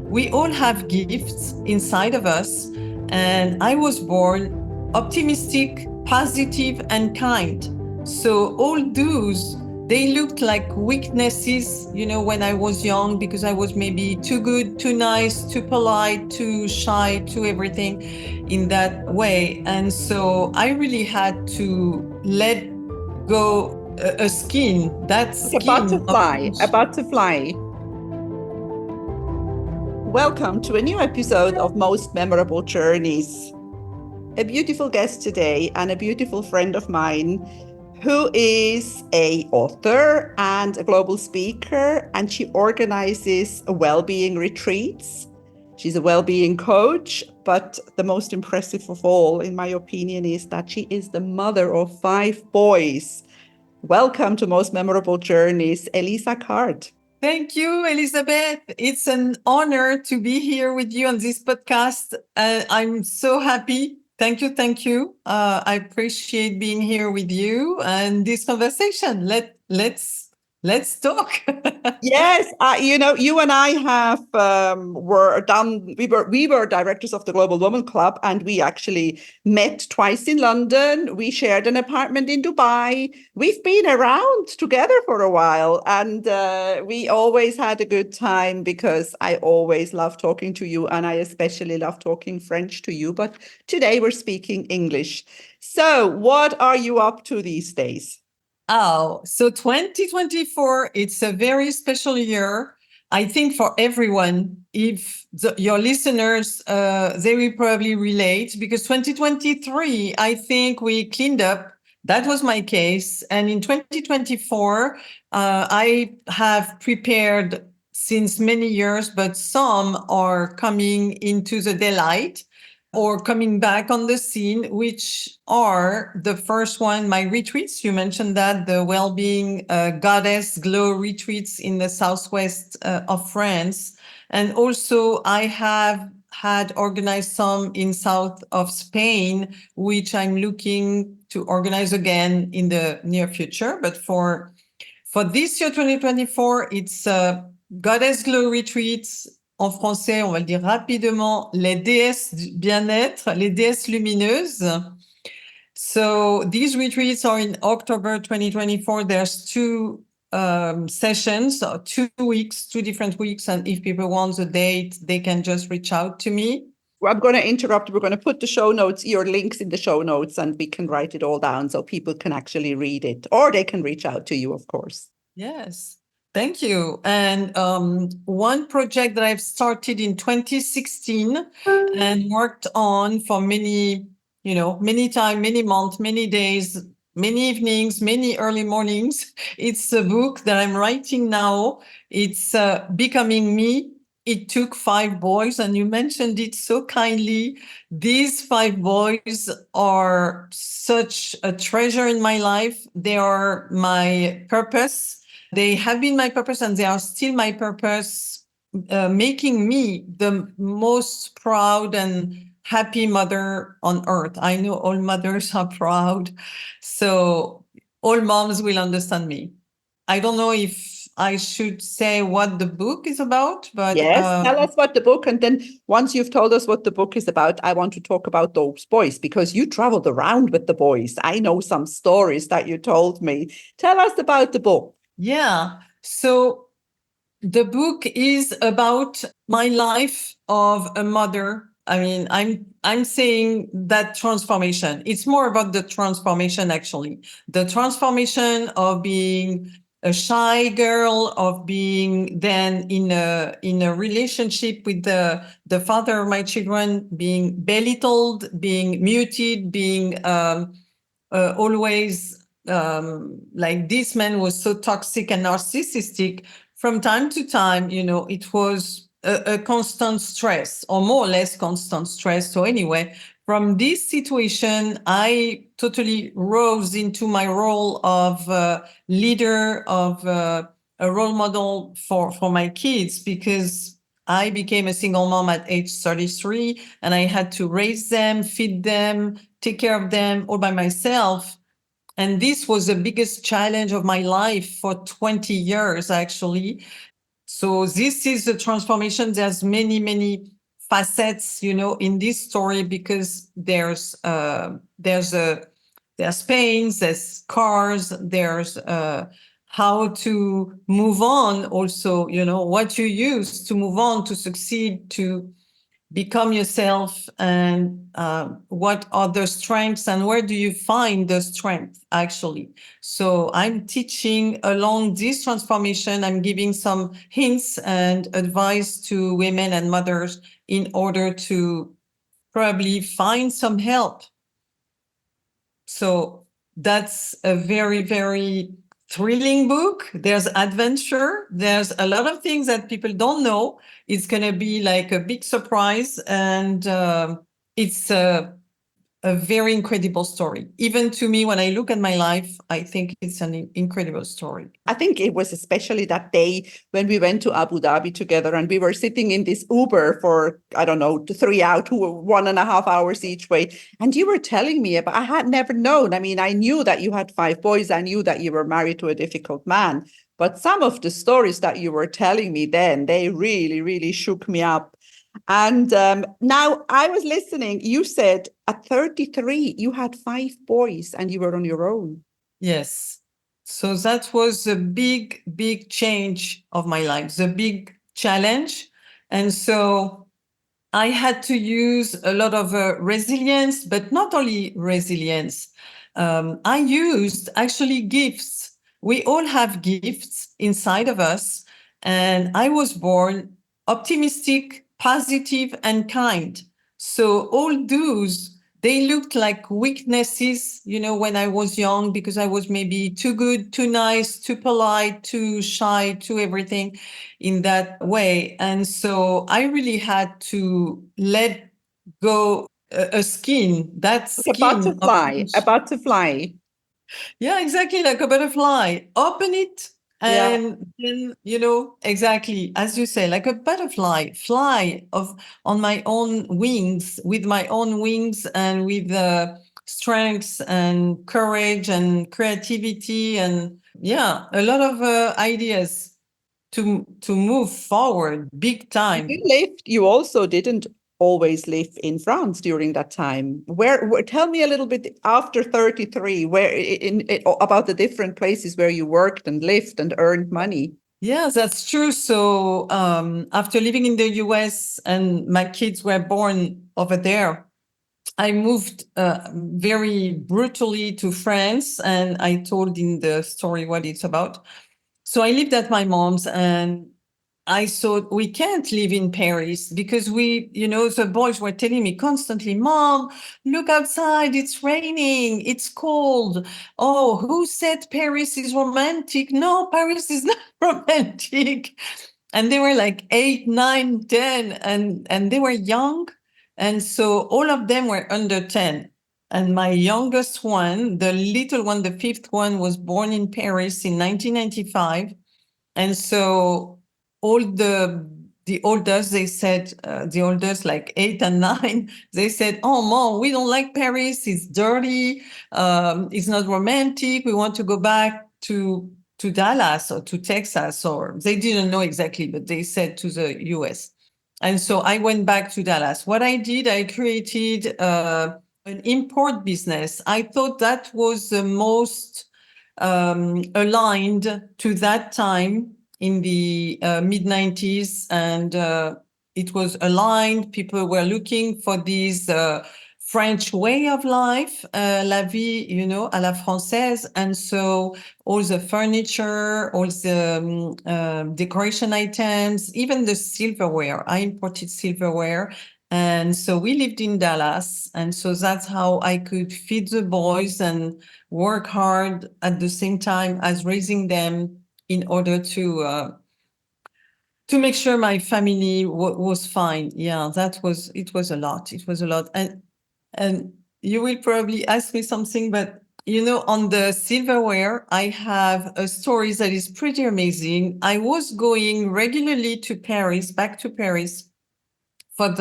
We all have gifts inside of us, and I was born optimistic, positive, and kind. So all those, they looked like weaknesses, when I was young, because I was maybe too good, too nice, too polite, too shy, too everything in that way. And so I really had to let go a skin, that Like a skin of butterfly, a which. butterfly. Welcome to a new episode of Most Memorable Journeys. A beautiful guest today and a beautiful friend of mine who is a author and a global speaker, and she organizes well-being retreats. She's a well-being coach, but the most impressive of all, in my opinion, is that she is the mother of 5 boys. Welcome to Most Memorable Journeys, Elisa Card. Thank you, Elizabeth. It's an honor to be here with you on this podcast. I'm so happy. Thank you. Thank you. I appreciate being here with you and this conversation. Let's talk. Yes, you and I have were done. We were directors of the Global Woman Club, and we actually met twice in London. We shared an apartment in Dubai. We've been around together for a while, and we always had a good time because I always love talking to you, and I especially love talking French to you. But today we're speaking English. So, what are you up to these days? Oh, so 2024, it's a very special year, I think, for everyone. If your listeners, they will probably relate because 2023, I think we cleaned up. That was my case. And in 2024, I have prepared since many years, but some are coming into the daylight or coming back on the scene, which are the first one, my retreats. You mentioned that the well-being goddess glow retreats in the southwest of France. And also I have had organized some in south of Spain, which I'm looking to organize again in the near future. But for this year, 2024, it's Goddess Glow Retreats. En français, on va le dire rapidement, les déesses du bien-être, les déesses lumineuses. So these retreats are in October 2024. There's two sessions, 2 weeks, 2 different weeks. And if people want the date, they can just reach out to me. I'm going to interrupt. We're going to put the show notes, your links in the show notes, and we can write it all down so people can actually read it, or they can reach out to you, of course. Yes. Thank you. And one project that I've started in 2016 and worked on for many time, many months, many days, many evenings, many early mornings. It's a book that I'm writing now. It's Becoming Me. It took 5 boys, and you mentioned it so kindly. These 5 boys are such a treasure in my life. They are my purpose. They have been my purpose and they are still my purpose, making me the most proud and happy mother on earth. I know all mothers are proud. So all moms will understand me. I don't know if I should say what the book is about, but Yes, tell us what the book, and then once you've told us what the book is about, I want to talk about those boys because you traveled around with the boys. I know some stories that you told me. Tell us about the book. yeah. So the book is about my life of a mother. I mean, I'm saying that transformation. It's more about the transformation, actually. The transformation of being a shy girl, of being then in a relationship with the father of my children, being belittled, being muted, being always like this man was so toxic and narcissistic. From time to time, it was a constant stress, or more or less constant stress. So anyway, from this situation, I totally rose into my role of leader, of a role model for my kids, because I became a single mom at age 33 and I had to raise them, feed them, take care of them all by myself. And this was the biggest challenge of my life for 20 years, actually. So this is the transformation. There's many facets, in this story, because there's pains, there's scars, there's how to move on. Also, what you use to move on, to succeed, to become yourself, and what are the strengths, and where do you find the strength, actually. So I'm teaching along this transformation. I'm giving some hints and advice to women and mothers in order to probably find some help. So that's a very thrilling book. There's adventure. There's a lot of things that people don't know. It's going to be like a big surprise. And it's a very incredible story. Even to me, when I look at my life, I think it's an incredible story. I think it was especially that day when we went to Abu Dhabi together and we were sitting in this Uber for, I don't know, 3 hours, 1.5 hours each way. And you were telling me about, I had never known. I mean, I knew that you had 5 boys. I knew that you were married to a difficult man. But some of the stories that you were telling me then, they really shook me up. And now I was listening. You said at 33, you had 5 boys and you were on your own. Yes. So that was a big change of my life, the big challenge. And so I had to use a lot of resilience, but not only resilience. I used actually gifts. We all have gifts inside of us. And I was born optimistic, positive, and kind. So all those, they looked like weaknesses, when I was young, because I was maybe too good, too nice, too polite, too shy, too everything in that way. And so I really had to let go a skin, that skin. A butterfly. Yeah, exactly, like a butterfly. Open it, and then, exactly, as you say, like a butterfly, fly on my own wings, with my own wings, and with strengths and courage and creativity, and a lot of ideas to move forward big time. You also didn't always live in France during that time. Where tell me a little bit after 33, where about the different places where you worked and lived and earned money. Yeah, that's true. So after living in the US and my kids were born over there, I moved very brutally to France, and I told in the story what it's about. So I lived at my mom's, and I thought, we can't live in Paris, because the boys were telling me constantly, Mom, look outside, it's raining, it's cold. Oh, who said Paris is romantic? No, Paris is not romantic. And they were like 8, 9, 10, and they were young. And so all of them were under 10. And my youngest one, the little one, the 5th one, was born in Paris in 1995. And so all the oldest, they said, the oldest, like 8 and 9, they said, oh, Mom, we don't like Paris. It's dirty. It's not romantic. We want to go back to Dallas or to Texas, or they didn't know exactly, but they said to the US. And so I went back to Dallas. What I did, I created an import business. I thought that was the most aligned to that time in the mid-90s, and it was aligned. People were looking for this French way of life, la vie, à la française. And so all the furniture, all the decoration items, even the silverware. I imported silverware. And so we lived in Dallas. And so that's how I could feed the boys and work hard at the same time as raising them, in order to make sure my family was fine. Yeah, it was a lot. It was a lot. And you will probably ask me something, but on the silverware, I have a story that is pretty amazing. I was going regularly to Paris, back to Paris, for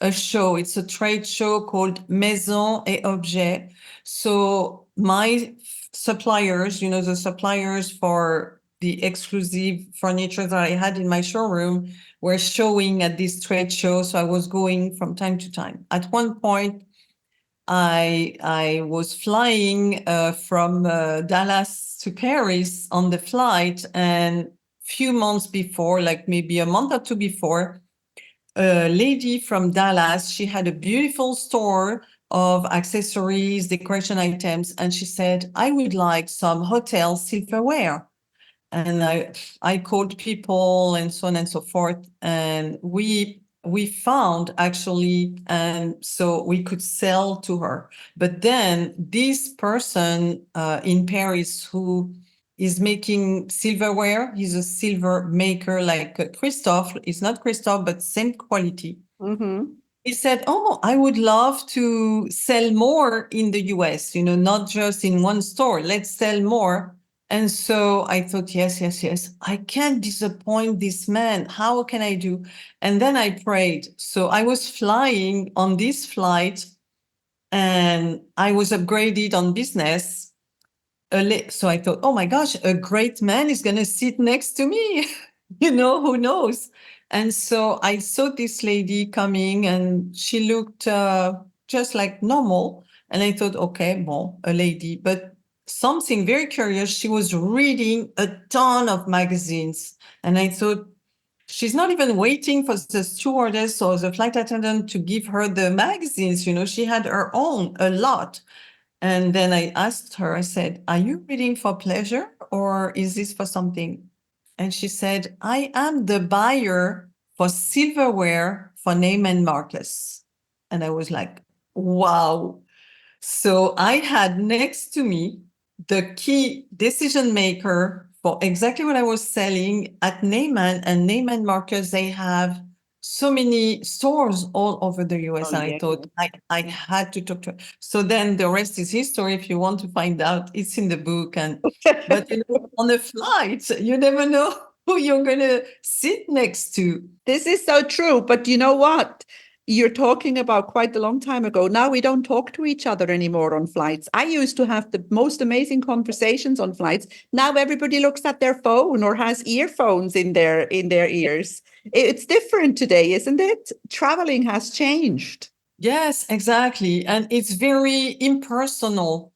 a show. It's a trade show called Maison et Objets. So my suppliers, the suppliers for the exclusive furniture that I had in my showroom were showing at this trade show. So I was going from time to time. At one point, I was flying from Dallas to Paris on the flight, and few months before, like maybe a month or two before, a lady from Dallas, she had a beautiful store of accessories, decoration items, and she said, I would like some hotel silverware. And I called people and so on and so forth, and we found actually, and so we could sell to her. But then this person in Paris who is making silverware, he's a silver maker like Christophe. It's not Christophe, but same quality. Mm-hmm. He said, oh, I would love to sell more in the US, not just in one store. Let's sell more. And so I thought, yes, yes, yes, I can't disappoint this man. How can I do? And then I prayed. So I was flying on this flight and I was upgraded on business. So I thought, oh my gosh, a great man is going to sit next to me. Who knows? And so I saw this lady coming and she looked just like normal. And I thought, okay, well, a lady, but something very curious. She was reading a ton of magazines. And I thought, she's not even waiting for the stewardess or the flight attendant to give her the magazines. She had her own, a lot. And then I asked her, I said, are you reading for pleasure or is this for something? And she said, I am the buyer for silverware for Neiman Marcus. And I was like, wow. So I had next to me the key decision maker for exactly what I was selling at Neiman, and Neiman Marcus. They have so many stores all over the US. Oh, And I yeah. thought I had to talk to her. So then the rest is history. If you want to find out, it's in the book. But on a flight, you never know who you're going to sit next to. This is so true. But you know what? You're talking about quite a long time ago. Now we don't talk to each other anymore on flights. I used to have the most amazing conversations on flights. Now everybody looks at their phone or has earphones in their ears. It's different today, isn't it? Traveling has changed. Yes, exactly. And it's very impersonal.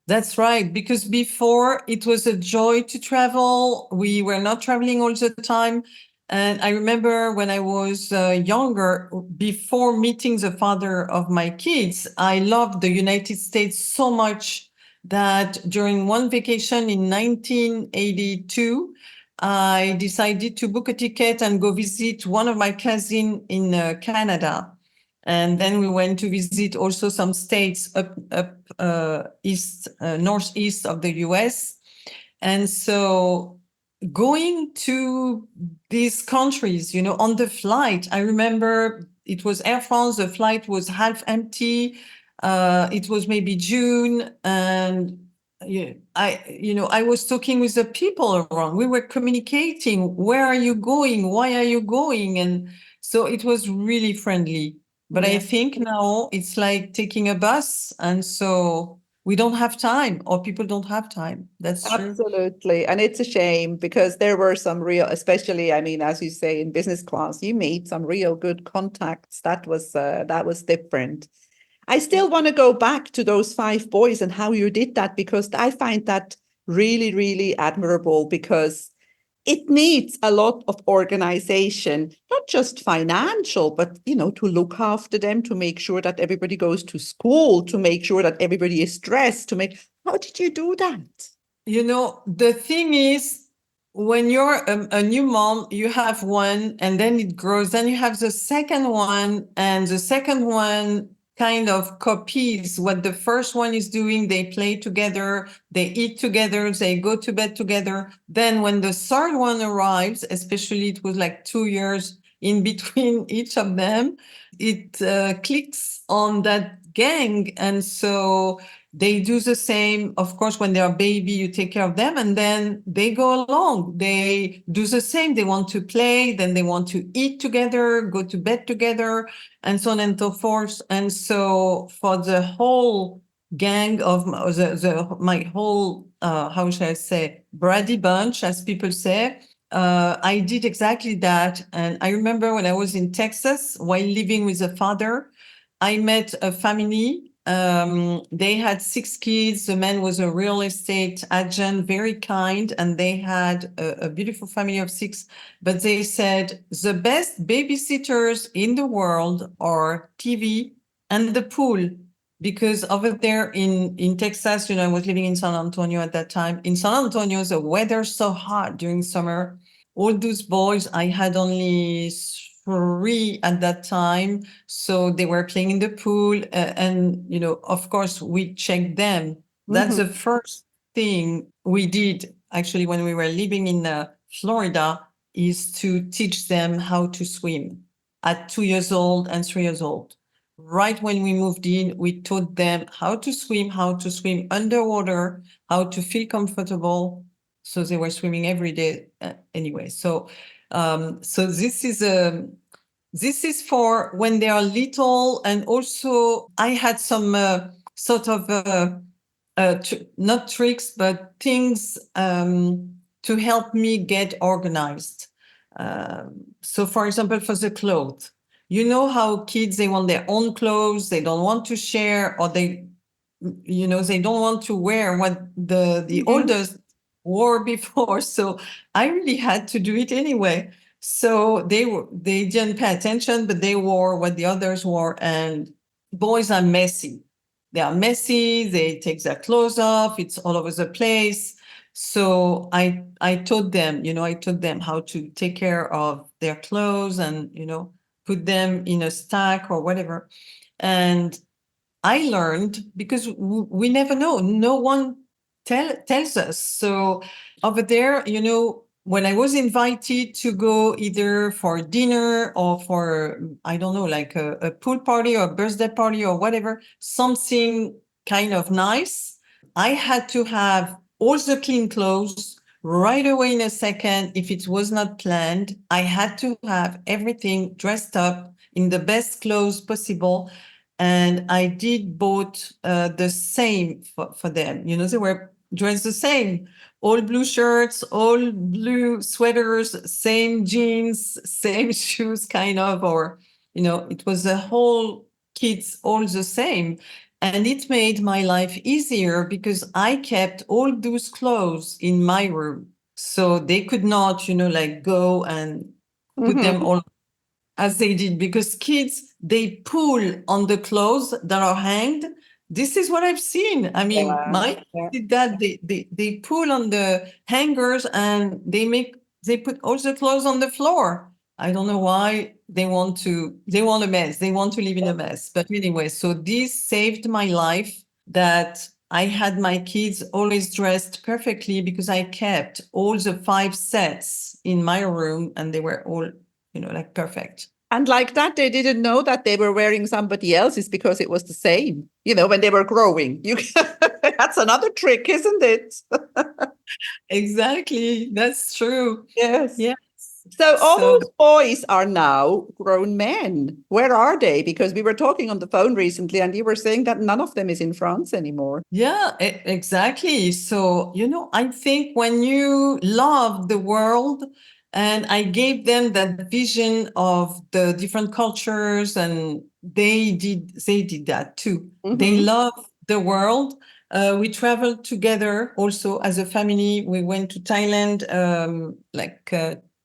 That's right. Because before it was a joy to travel. We were not traveling all the time. And I remember when I was younger, before meeting the father of my kids, I loved the United States so much that during one vacation in 1982, I decided to book a ticket and go visit one of my cousins in Canada. And then we went to visit also some states up east, northeast of the US. And so going to these countries, on the flight, I remember it was Air France, the flight was half empty. It was maybe June, and I was talking with the people around. We were communicating. Where are you going? Why are you going? And so it was really friendly. But I think now it's like taking a bus, and so we don't have time, or people don't have time. That's true. Absolutely. And it's a shame because there were some real, especially, I mean, as you say, in business class, you made some real good contacts. That was different. I still want to go back to those 5 boys and how you did that, because I find that really, really admirable, because it needs a lot of organization, not just financial, but, to look after them, to make sure that everybody goes to school, to make sure that everybody is dressed, how did you do that? The thing is, when you're a new mom, you have one and then it grows. Then you have the second one, and the second one kind of copies what the first one is doing. They play together, they eat together, they go to bed together. Then when the third one arrives, especially it was like 2 years in between each of them, it clicks on that gang. And so they do the same. Of course, when they're a baby, you take care of them, and then they go along. They do the same. They want to play, then they want to eat together, go to bed together, and so on and so forth. And so for the whole gang of my whole, how shall I say, Brady bunch, as people say. I did exactly that. And I remember when I was in Texas while living with a father, I met a family. They had 6 kids. The man was a real estate agent, very kind, and they had a beautiful family of 6. But they said the best babysitters in the world are TV and the pool. Because over there in Texas, I was living in San Antonio at that time. In San Antonio, the weather's so hot during summer. All those boys, I had only 3 at that time. So they were playing in the pool. And, of course, we checked them. That's the first thing we did actually when we were living in Florida, is to teach them how to swim at 2 years old and 3 years old. Right when we moved in, we taught them how to swim underwater, how to feel comfortable. So they were swimming every day anyway. So this is for when they are little, and also I had some sort of not tricks, but things to help me get organized. So, for example, for the clothes, how kids, they want their own clothes, they don't want to share, or they don't want to wear what the oldest wore before. So I really had to do it anyway. So they didn't pay attention, but they wore what the others wore. And boys are messy. They are messy. They take their clothes off. It's all over the place. So I taught them, how to take care of their clothes and, put them in a stack or whatever. And I learned, because we never know. No one tells us. So over there, when I was invited to go either for dinner or for, I don't know, like a pool party or a birthday party or whatever, something kind of nice, I had to have all the clean clothes right away in a second. If it was not planned, I had to have everything dressed up in the best clothes possible. And I did both the same for them. They were dressed the same, all blue shirts, all blue sweaters, same jeans, same shoes, kind of, or, it was the whole kids all the same. And it made my life easier because I kept all those clothes in my room. So they could not, like go and put them all as they did, because kids, they pull on the clothes that are hanged. This is what I've seen. I mean, my kids did that. They pull on the hangers and they put all the clothes on the floor. I don't know why they want a mess. They want to live in a mess. But anyway, so this saved my life, that I had my kids always dressed perfectly, because I kept all the 5 sets in my room and they were all, like perfect. And like that, they didn't know that they were wearing somebody else's because it was the same, when they were growing. That's another trick, isn't it? Exactly. That's true. Yes. Yes. So all those boys are now grown men. Where are they? Because we were talking on the phone recently and you were saying that none of them is in France anymore. Yeah, exactly. So, I think when you love the world, and I gave them that vision of the different cultures, and they did that too. They love the world. We traveled together also as a family. We went to Thailand like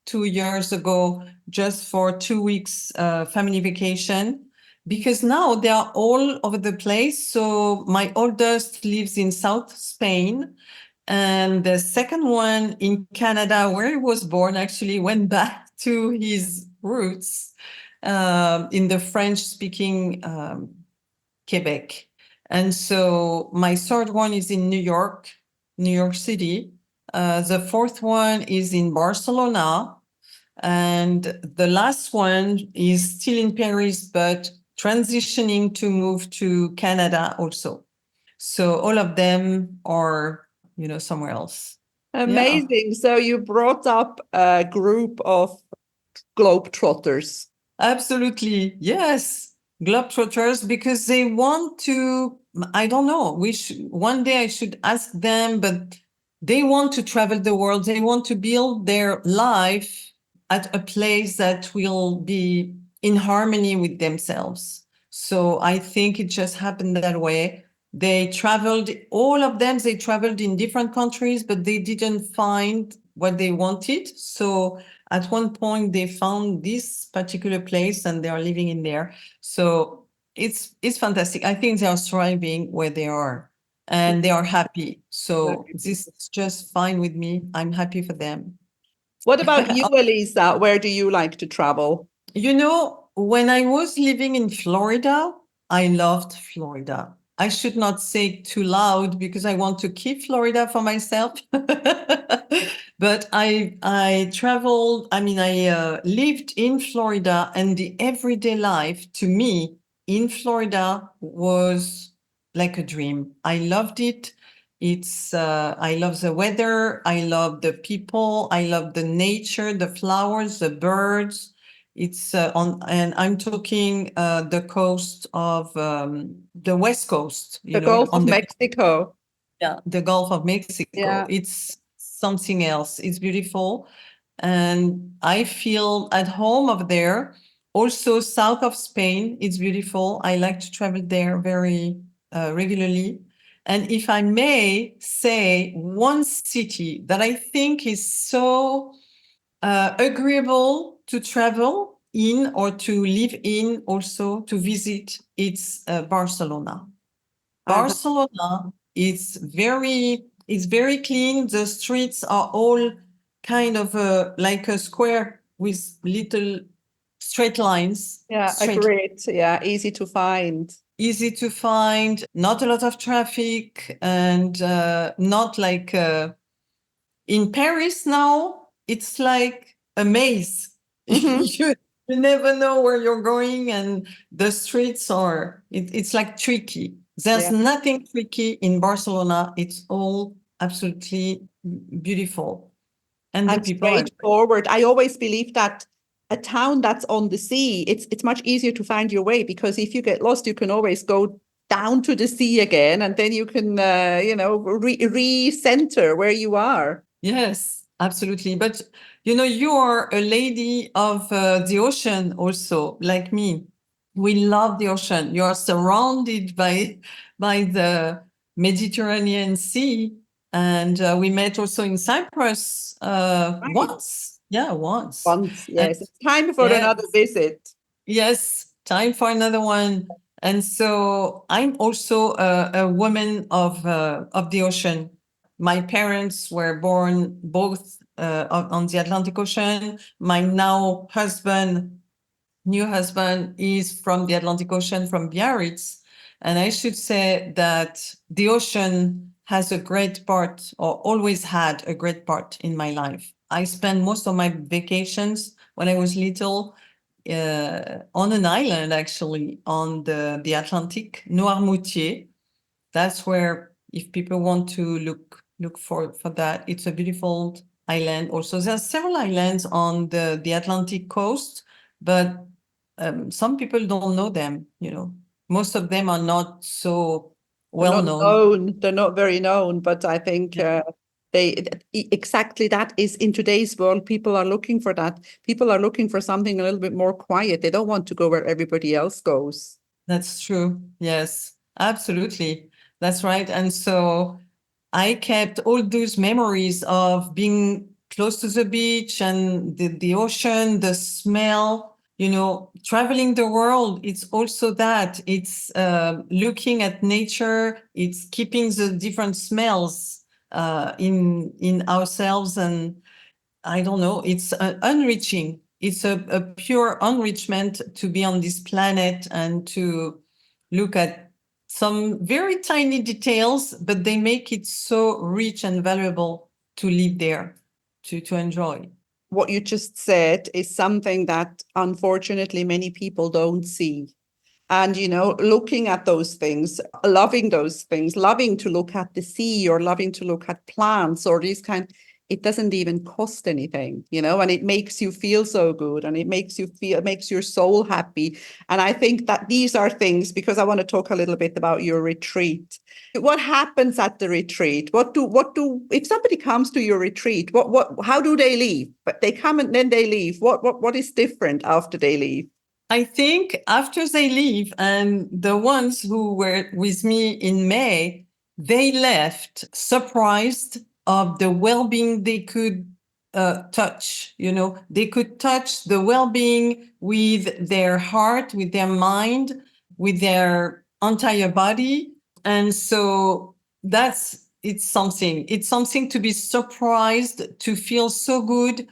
2 years ago, just for 2 weeks family vacation, because now they are all over the place. So my oldest lives in South Spain, and the second one in Canada, where he was born, actually went back to his roots in the French-speaking Quebec. And so my third one is in New York City. The fourth one is in Barcelona. And the last one is still in Paris, but transitioning to move to Canada also. So all of them are, somewhere else. Amazing. Yeah. So you brought up a group of globetrotters. Absolutely. Yes. globetrotters because they want to, I don't know, one day I should ask them, but they want to travel the world. They want to build their life at a place that will be in harmony with themselves. So I think it just happened that way. They traveled, all of them, they traveled in different countries, but they didn't find what they wanted. So at one point they found this particular place and they are living in there. So it's fantastic. I think they are thriving where they are and they are happy. So this is just fine with me. I'm happy for them. What about you, Elisa? Where do you like to travel? You know, when I was living in Florida, I loved Florida. I should not say too loud because I want to keep Florida for myself. But I traveled, I mean, I lived in Florida, and the everyday life to me in Florida was like a dream. I loved it. I love the weather. I love the people. I love the nature, the flowers, the birds. It's and I'm talking the coast of the West Coast, The Gulf on of the, Mexico. yeah, the Gulf of Mexico. Yeah. It's something else. It's beautiful. And I feel at home over there. Also, south of Spain, it's beautiful. I like to travel there very regularly. And if I may say one city that I think is so agreeable to travel in or to live in, also to visit, it's Barcelona. Uh-huh. Barcelona is very clean. The streets are all kind of like a square with little straight lines, Yeah, straight, agreed. Yeah, easy to find. easy to find, not a lot of traffic, and not like in Paris now, it's like a maze. Hmm. You never know where you're going, and the streets are, it's like tricky. There's Yeah. nothing tricky in Barcelona. It's all absolutely beautiful. And the And people are great. straightforward. I always believe that a town that's on the sea, it's much easier to find your way, because if you get lost, you can always go down to the sea again, and then you can recenter where you are. Yes, absolutely. But you are a lady of the ocean also, like me. We love the ocean. You are surrounded by the Mediterranean Sea, and we met also in Cyprus Right. once. Yeah, once. Once, And yes. It's time for another yes, visit. yes, time for another one. And so I'm also a woman of the ocean. My parents were born both on the Atlantic Ocean. My now new husband, is from the Atlantic Ocean, from Biarritz. And I should say that the ocean has a great part, or always had a great part in my life. I spent most of my vacations when I was little on an island, actually, on the Atlantic, Noirmoutier. That's where, if people want to look for that, it's a beautiful island. Also, there are several islands on the Atlantic coast, but some people don't know them. Most of them are not so They're well not known. known. They're not very known, but I think Yeah, exactly that is in today's world. People are looking for that. People are looking for something a little bit more quiet. They don't want to go where everybody else goes. that's true. Yes, absolutely. That's right. And so I kept all those memories of being close to the beach and the ocean, the smell, traveling the world. It's also that. It's looking at nature. It's keeping the different smells in ourselves. And I don't know, it's enriching. It's a pure enrichment to be on this planet and to look at some very tiny details, but they make it so rich and valuable to live there, to enjoy. What you just said is something that unfortunately many people don't see. And, looking at those things, loving those things, loving to look at the sea or loving to look at plants or these kind, it doesn't even cost anything, and it makes you feel so good, and it makes your soul happy. And I think that these are things, because I want to talk a little bit about your retreat. What happens at the retreat? If somebody comes to your retreat, how do they leave? But they come and then they leave. What is different after they leave? I think after they leave, and the ones who were with me in May, they left surprised of the well-being they could touch. They could touch the well-being with their heart, with their mind, with their entire body. And so it's something to be surprised, to feel so good.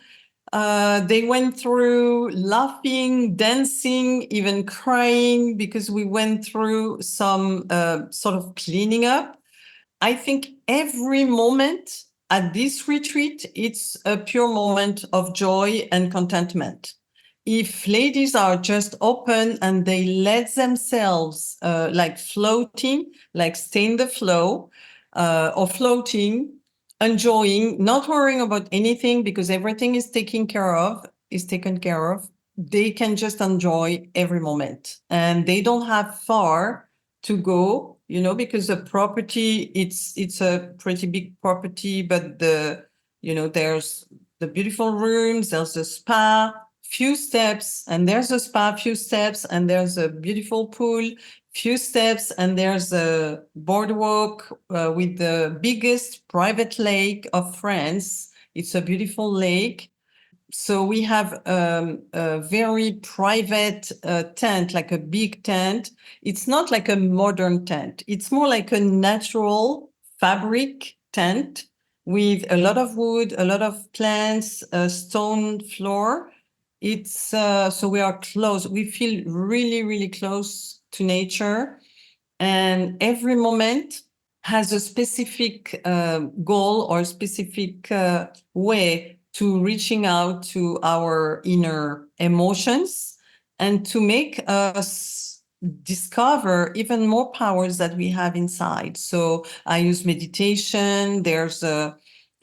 They went through laughing, dancing, even crying, because we went through some sort of cleaning up. I think every moment at this retreat, it's a pure moment of joy and contentment. If ladies are just open and they let themselves like floating, like stay in the flow, or floating, enjoying, not worrying about anything because everything is taken care of, they can just enjoy every moment. And they don't have far to go, because the property, it's a pretty big property, but there's the beautiful rooms, there's a spa, few steps, and there's a spa, few steps, and there's a beautiful pool, few steps, and there's a boardwalk with the biggest private lake of France. It's a beautiful lake. So we have a very private tent, like a big tent. It's not like a modern tent. It's more like a natural fabric tent with a lot of wood, a lot of plants, a stone floor. It's so we are close. We feel really, really close to nature, and every moment has a specific goal or specific way to reaching out to our inner emotions and to make us discover even more powers that we have inside. So I use meditation. There's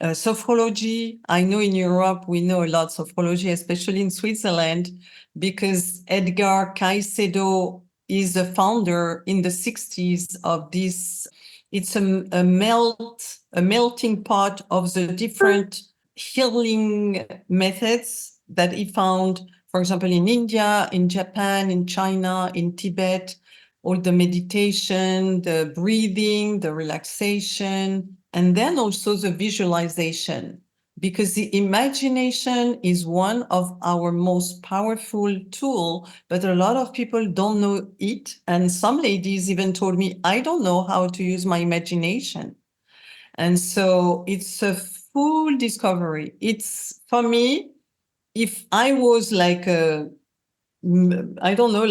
sophrology. I know in Europe, we know a lot of sophrology, especially in Switzerland, because Edgar Caicedo is the founder in the 60s of this. It's a melting pot of the different healing methods that he found, for example, in India, in Japan, in China, in Tibet, all the meditation, the breathing, the relaxation, and then also the visualization, because the imagination is one of our most powerful tool, but a lot of people don't know it. And some ladies even told me, I don't know how to use my imagination. And so it's a full discovery. It's, for me, if I was like I don't know,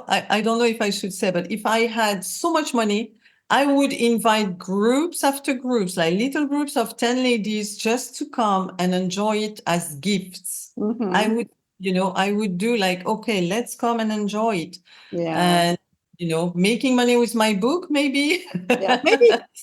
I don't know if I should say, but if I had so much money, I would invite groups after groups, like little groups of 10 ladies, just to come and enjoy it as gifts. Mm-hmm. I would do like, okay, let's come and enjoy it. Yeah. And, making money with my book, maybe. Yeah,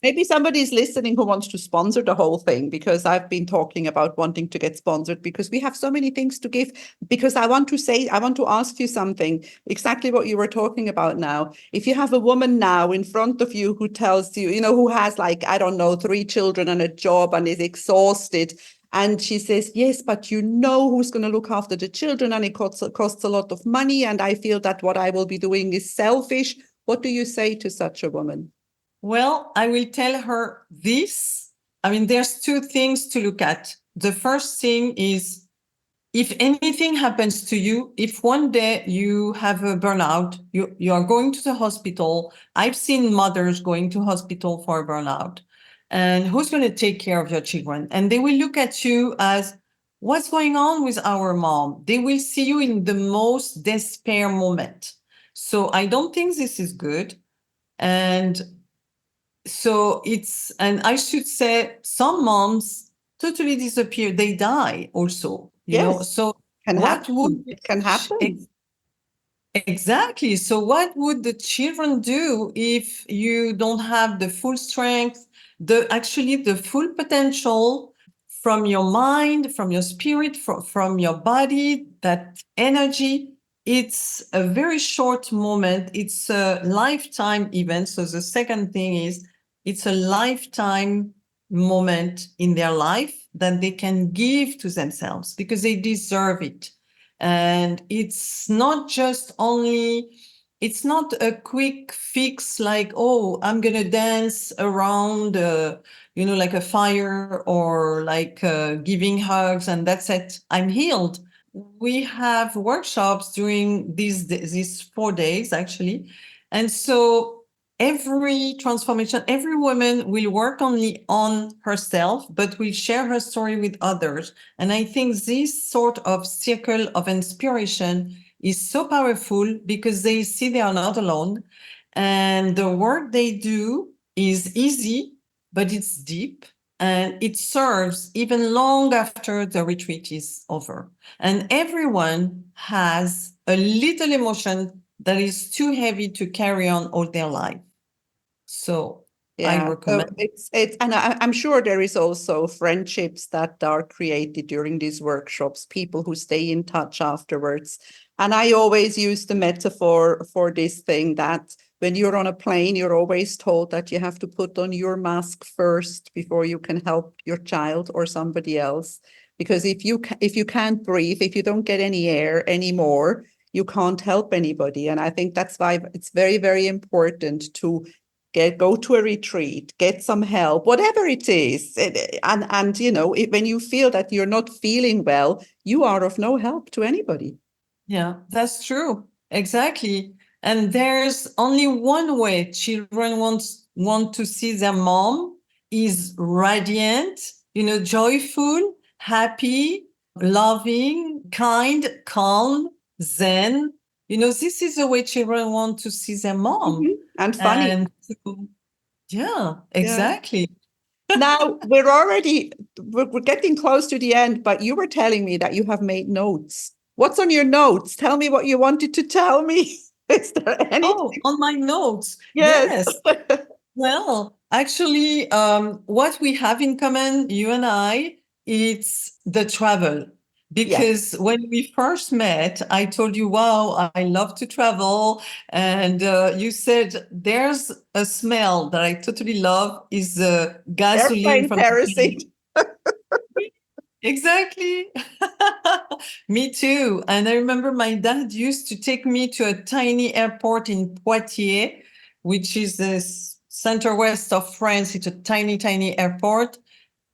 maybe somebody's listening who wants to sponsor the whole thing, because I've been talking about wanting to get sponsored because we have so many things to give. Because I want to ask you something, exactly what you were talking about now. If you have a woman now in front of you who tells you, who has like, I don't know, 3 children and a job and is exhausted, and she says, yes, but who's going to look after the children, and it costs a lot of money, and I feel that what I will be doing is selfish. What do you say to such a woman? Well, I will tell her this. I mean, there's 2 things to look at. The first thing is, if anything happens to you, if one day you have a burnout, you are going to the hospital. I've seen mothers going to hospital for a burnout. And who's going to take care of your children? And they will look at you as, what's going on with our mom? They will see you in the most despair moment. So I don't think this is good. And so and I should say, some moms totally disappear. They die also, Yes, So can what happen. would It can happen. Exactly. So what would the children do if you don't have the full strength, the full potential from your mind, from your spirit, from your body, that energy. It's a very short moment. It's a lifetime event. So the second thing is it's a lifetime moment in their life that they can give to themselves because they deserve it. And it's not just only, it's not a quick fix like, oh, I'm going to dance around, like a fire or like giving hugs and that's it. I'm healed. We have workshops during these 4 days actually. And so every transformation, every woman will work only on herself, but will share her story with others. And I think this sort of circle of inspiration is so powerful because they see they are not alone. And the work they do is easy, but it's deep and it serves even long after the retreat is over. And everyone has a little emotion that is too heavy to carry on all their life. So I Yeah, so recommend. it's and I'm sure there is also friendships that are created during these workshops, people who stay in touch afterwards. And I always use the metaphor for this thing that when you're on a plane, you're always told that you have to put on your mask first before you can help your child or somebody else. Because if you can't breathe, if you don't get any air anymore, you can't help anybody. And I think that's why it's very, very important to go to a retreat, get some help, whatever it is. And when you feel that you're not feeling well, you are of no help to anybody. Yeah, that's true. Exactly. And there's only one way children want to see their mom is radiant, joyful, happy, loving, kind, calm, zen. This is the way children want to see their mom. And funny. And yeah, Yeah. exactly. Now we're getting close to the end, but you were telling me that you have made notes. What's on your notes? Tell me what you wanted to tell me. Is there anything? Oh, on my notes. Yes. Yes. Well, actually, what we have in common, you and I, it's the travel. Yes. Because when we first met, I told you, wow, I love to travel. And you said, there's a smell that I totally love is gasoline Airplane from the plane. parasite. Exactly. Me too. And I remember my dad used to take me to a tiny airport in Poitiers, which is the center west of France. It's a tiny, tiny airport.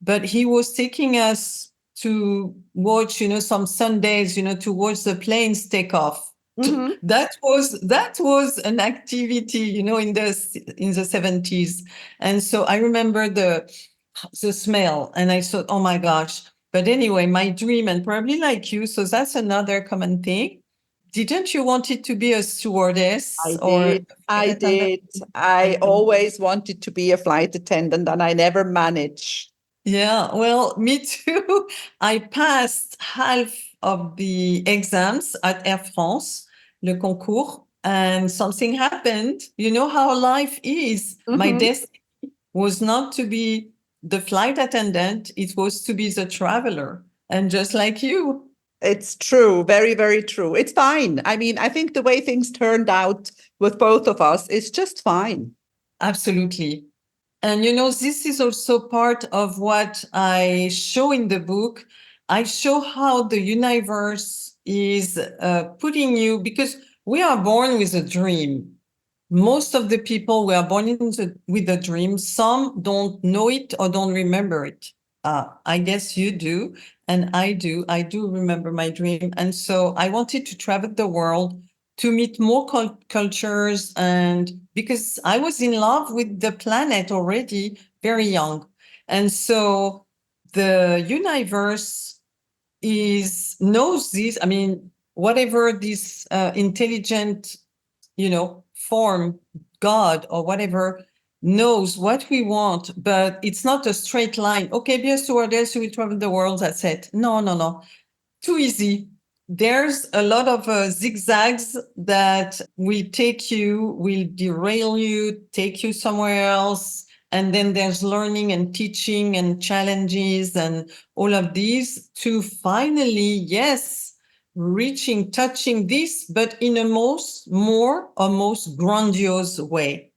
But he was taking us to watch, some Sundays, to watch the planes take off. Mm-hmm. That was an activity, in the 70s. And so I remember the smell and I thought, oh my gosh. But anyway, my dream, and probably like you, so that's another common thing. Didn't you want it to be a stewardess I or a did. flight I attendant? did. I Flight attendant. always wanted to be a flight attendant and I never managed. Yeah, well, me too. I passed half of the exams at Air France, le concours, and something happened. You know how life is. My Mm-hmm. destiny was not to be the flight attendant, it was to be the traveler. And just like you. It's true. Very, very true. It's fine. I mean, I think the way things turned out with both of us is just fine. Absolutely. And this is also part of what I show in the book. I show how the universe is putting you, because we are born with a dream. Most of the people were born with a dream. Some don't know it or don't remember it. I guess you do, and I do. I do remember my dream. And so I wanted to travel the world to meet more cultures, and because I was in love with the planet already very young. And so the universe knows this. I mean, whatever this intelligent form, God or whatever, knows what we want, but it's not a straight line. Okay, be a stewardess, you will travel the world, that's it. No, no, no. Too easy. There's a lot of zigzags that will derail you, take you somewhere else. And then there's learning and teaching and challenges and all of these to finally, yes, touching this, but in a most grandiose way.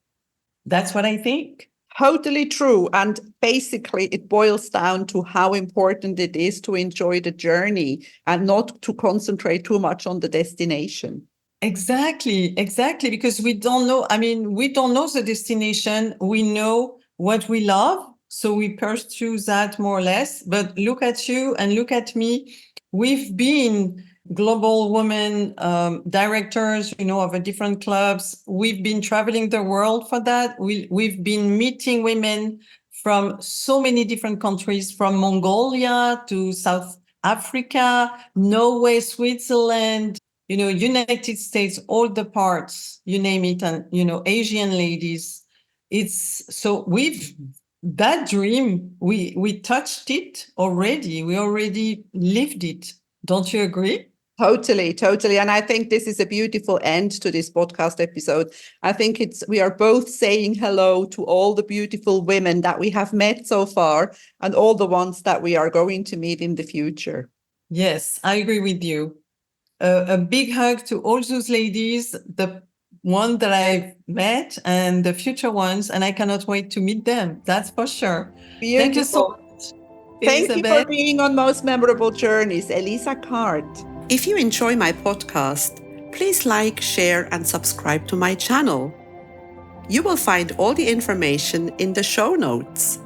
That's what I think. Totally true. And basically, it boils down to how important it is to enjoy the journey and not to concentrate too much on the destination. Exactly. Because we don't know. I mean, we don't know the destination. We know what we love. So we pursue that more or less. But look at you and look at me. We've been global women directors, of a different clubs. We've been traveling the world for that. We've been meeting women from so many different countries, from Mongolia to South Africa, Norway, Switzerland, United States, all the parts, you name it, and, Asian ladies. That dream, we touched it already. We already lived it. Don't you agree? Totally. And I think this is a beautiful end to this podcast episode. I think we are both saying hello to all the beautiful women that we have met so far and all the ones that we are going to meet in the future. Yes, I agree with you. A big hug to all those ladies, the one that I've met and the future ones, and I cannot wait to meet them. That's for sure. Beautiful. Thank you so much, Thank you for Elizabeth. being on Most Memorable Journeys, Elisa Card. If you enjoy my podcast, please like, share, and subscribe to my channel. You will find all the information in the show notes.